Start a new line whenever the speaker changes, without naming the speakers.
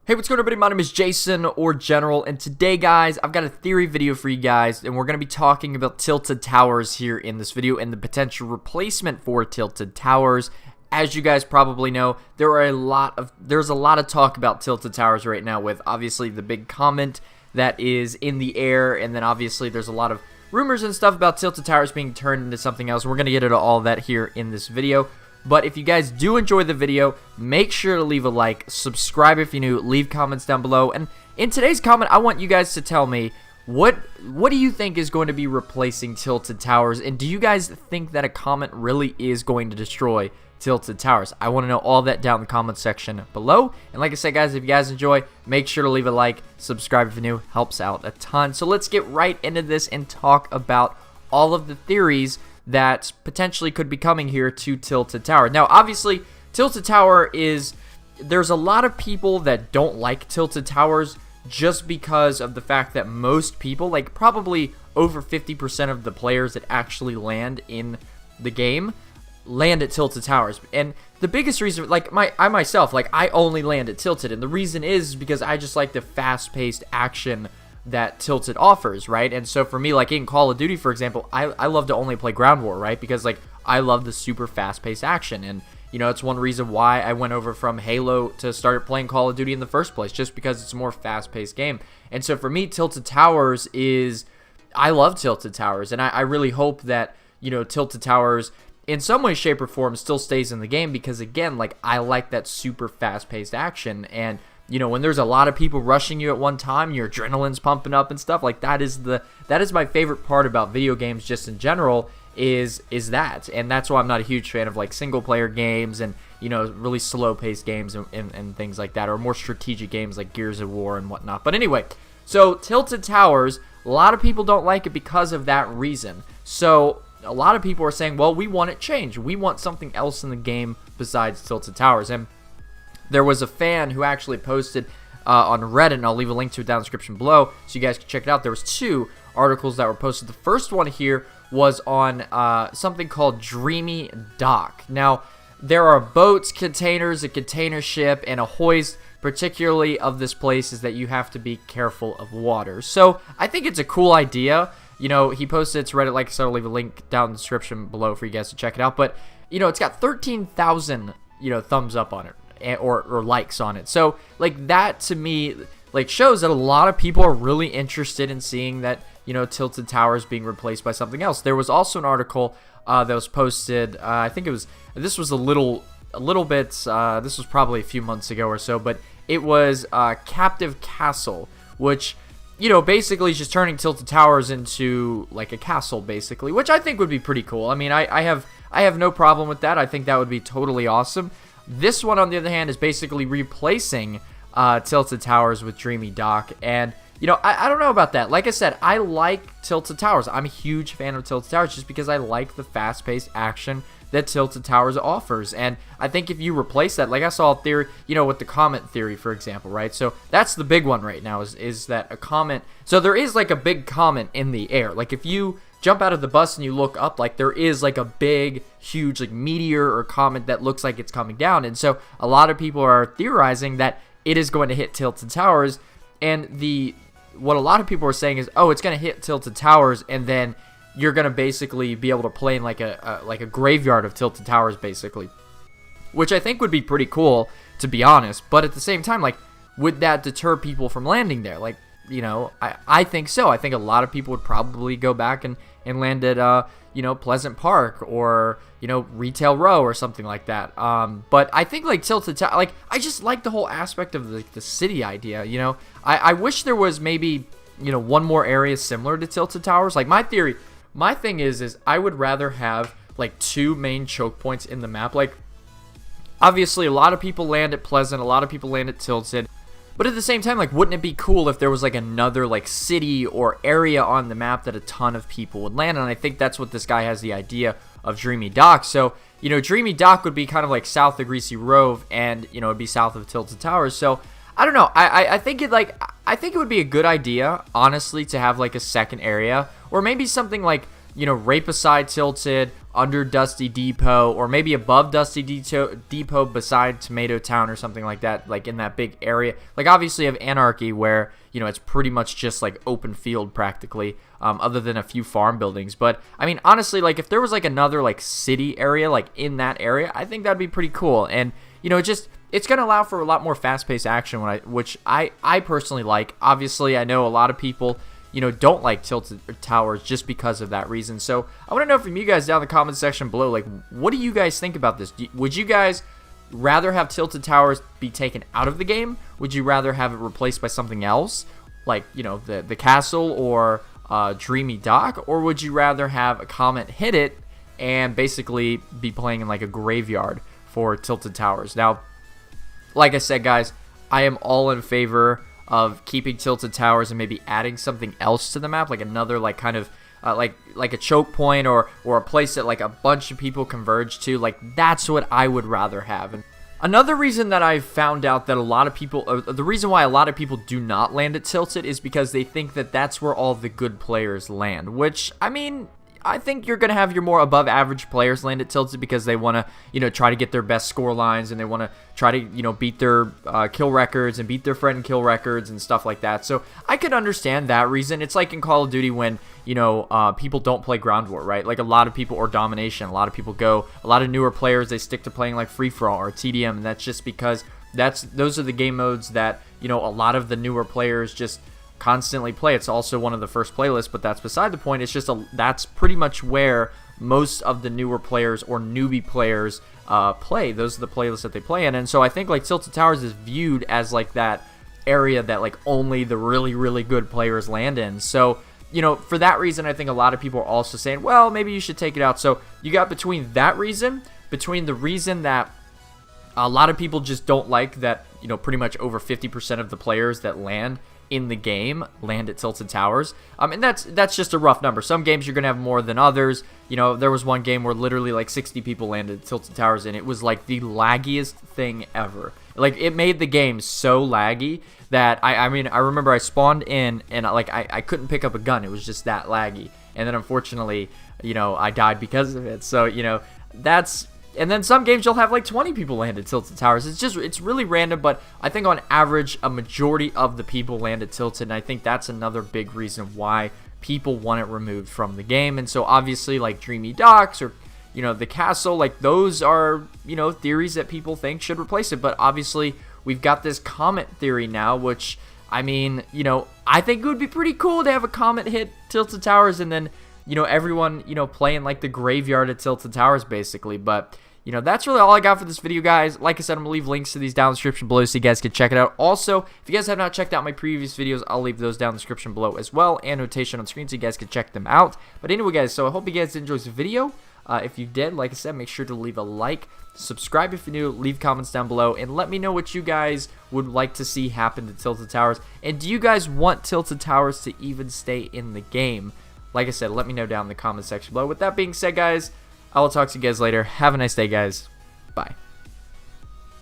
Hey, what's going on, everybody? My name is Jason, or General, and today, guys, I've got a theory video for you guys, and we're going to be talking about tilted towers here in this video and the potential replacement for tilted towers. As you guys probably know, there's a lot of talk about tilted towers right now, with obviously the big comment that is in the air, and then obviously there's a lot of rumors and stuff about tilted towers being turned into something else. We're going to get into all that here in this video. But if you guys do enjoy the video, make sure to leave a like, subscribe if you're new, leave comments down below. And in today's comment, I want you guys to tell me, what do you think is going to be replacing tilted towers? And do you guys think that a comment really is going to destroy tilted towers? I want to know all that down in the comment section below. And like I said, guys, if you guys enjoy, make sure to leave a like, subscribe if you're new, helps out a ton. So let's get right into this and talk about all of the theories that potentially could be coming here to tilted tower. Now, obviously, tilted tower there's a lot of people that don't like tilted towers just because of the fact that most people, like probably over 50% of the players that actually land in the game, land at tilted towers. And the biggest reason, like I myself, like I only land at tilted, and the reason is because I just like the fast-paced action that tilted offers, right? And so for me, like in Call of Duty, for example, I love to only play ground war, right? Because like I love the super fast-paced action, and you know, it's one reason why I went over from Halo to start playing Call of Duty in the first place, just because it's a more fast-paced game. And so for me, tilted towers I love tilted towers, and I really hope that, you know, tilted towers in some way, shape, or form still stays in the game, because again, like I like that super fast-paced action. And you know, when there's a lot of people rushing you at one time, your adrenaline's pumping up and stuff, like that is my favorite part about video games just in general, is that. And that's why I'm not a huge fan of like single player games and, you know, really slow paced games and things like that, or more strategic games like Gears of War and whatnot. But anyway, so tilted towers, a lot of people don't like it because of that reason. So a lot of people are saying, well, we want it changed. We want something else in the game besides tilted towers. And there was a fan who actually posted on Reddit, and I'll leave a link to it down in the description below so you guys can check it out. There was two articles that were posted. The first one here was on something called Dreamy Dock. Now, there are boats, containers, a container ship, and a hoist, particularly of this place, is that you have to be careful of water. So I think it's a cool idea. You know, he posted it to Reddit. Like I said, I'll leave a link down in the description below for you guys to check it out. But, you know, it's got 13,000, you know, thumbs up on it. Or likes on it. So like that to me like shows that a lot of people are really interested in seeing that, you know, tilted towers being replaced by something else. There was also an article that was posted, I think this was a little bit, this was probably a few months ago or so, but it was Captive Castle, which, you know, basically is just turning tilted towers into like a castle, basically, which I think would be pretty cool. I mean, I have no problem with that. I think that would be totally awesome. This one, on the other hand, is basically replacing tilted towers with Dreamy Dock, and you know, I don't know about that. Like I said, I like tilted towers. I'm a huge fan of tilted towers just because I like the fast-paced action that tilted towers offers. And I think if you replace that, like I saw a theory, you know, with the comet theory, for example, right? So that's the big one right now, is that a comet. So there is like a big comet in the air. Like if you jump out of the bus and you look up, like there is like a big, huge like meteor or comet that looks like it's coming down. And so a lot of people are theorizing that it is going to hit tilted towers. And what a lot of people are saying is, oh, it's going to hit tilted towers, and then you're going to basically be able to play in like a graveyard of tilted towers, basically, which I think would be pretty cool, to be honest. But at the same time, like, would that deter people from landing there? Like, you know, I think so. I think a lot of people would probably go back and land at, you know, Pleasant Park or, you know, Retail Row or something like that. But I think, like, tilted tower, like, I just like the whole aspect of the city idea, you know. I wish there was maybe, you know, one more area similar to tilted towers. Like, my thing is I would rather have, like, two main choke points in the map. Like, obviously, a lot of people land at Pleasant, a lot of people land at Tilted. But at the same time, like, wouldn't it be cool if there was, like, another, like, city or area on the map that a ton of people would land? And I think that's what this guy has the idea of Dreamy Dock. So, you know, Dreamy Dock would be kind of like south of Greasy Rove, and, you know, it'd be south of Tilted Towers. So, I don't know. I think it would be a good idea, honestly, to have, like, a second area. Or maybe something like right beside Tilted, under Dusty Depot, or maybe above Dusty Depot beside Tomato Town or something like that, like in that big area. Like obviously you have Anarchy where, it's pretty much just like open field practically, other than a few farm buildings. But I mean, honestly, like if there was like another like city area like in that area, I think that'd be pretty cool. And it's going to allow for a lot more fast-paced action, which I personally like. Obviously, I know a lot of people don't like Tilted Towers just because of that reason. So I want to know from you guys down in the comment section below, like, what do you guys think about this? Would you guys rather have Tilted Towers be taken out of the game? Would you rather have it replaced by something else, like, the castle or Dreamy Dock? Or would you rather have a comet hit it and basically be playing in like a graveyard for Tilted Towers? Now, like I said, guys, I am all in favor of keeping Tilted Towers and maybe adding something else to the map, like another like kind of like a choke point or a place that like a bunch of people converge to. Like that's what I would rather have. And another reason that I've found out that a lot of people, the reason why a lot of people do not land at Tilted is because they think that that's where all the good players land, which, I mean, I think you're going to have your more above average players land at Tilted because they want to, try to get their best score lines, and they want to try to, beat their kill records and beat their friend kill records and stuff like that. So I could understand that reason. It's like in Call of Duty when, people don't play Ground War, right? Like a lot of people, or Domination, a lot of newer players, they stick to playing like Free For All or TDM, and that's just because those are the game modes that, a lot of the newer players just constantly play. It's also one of the first playlists, but that's beside the point. It's just that's pretty much where most of the newer players or newbie players play. Those are the playlists that they play in. And so I think like Tilted Towers is viewed as like that area that like only the really, really good players land in. So, for that reason, I think a lot of people are also saying, well, maybe you should take it out. So you got between the reason that a lot of people just don't like that, pretty much over 50% of the players that land in the game land at Tilted Towers, and that's just a rough number. Some games you're gonna have more than others. There was one game where literally like 60 people landed at Tilted Towers, and it was like the laggiest thing ever. Like it made the game so laggy that I mean I remember I spawned in and like I couldn't pick up a gun. It was just that laggy, and then unfortunately I died because of it. So and then some games you'll have like 20 people land at Tilted Towers. It's really random, but I think on average, a majority of the people land at Tilted, and I think that's another big reason why people want it removed from the game. And so obviously like Dreamy Docks or, the castle, like those are, theories that people think should replace it. But obviously we've got this comet theory now, which, I mean, I think it would be pretty cool to have a comet hit Tilted Towers and then, everyone, playing like the graveyard at Tilted Towers basically. But that's really all I got for this video, guys. Like I said, I'm going to leave links to these down in the description below so you guys can check it out. Also, if you guys have not checked out my previous videos, I'll leave those down in the description below as well, and notation on screen so you guys can check them out. But anyway, guys, so I hope you guys enjoyed this video. If you did, like I said, make sure to leave a like, subscribe if you're new, leave comments down below, and let me know what you guys would like to see happen to Tilted Towers. And do you guys want Tilted Towers to even stay in the game? Like I said, let me know down in the comment section below. With that being said, guys, I will talk to you guys later. Have a nice day, guys. Bye.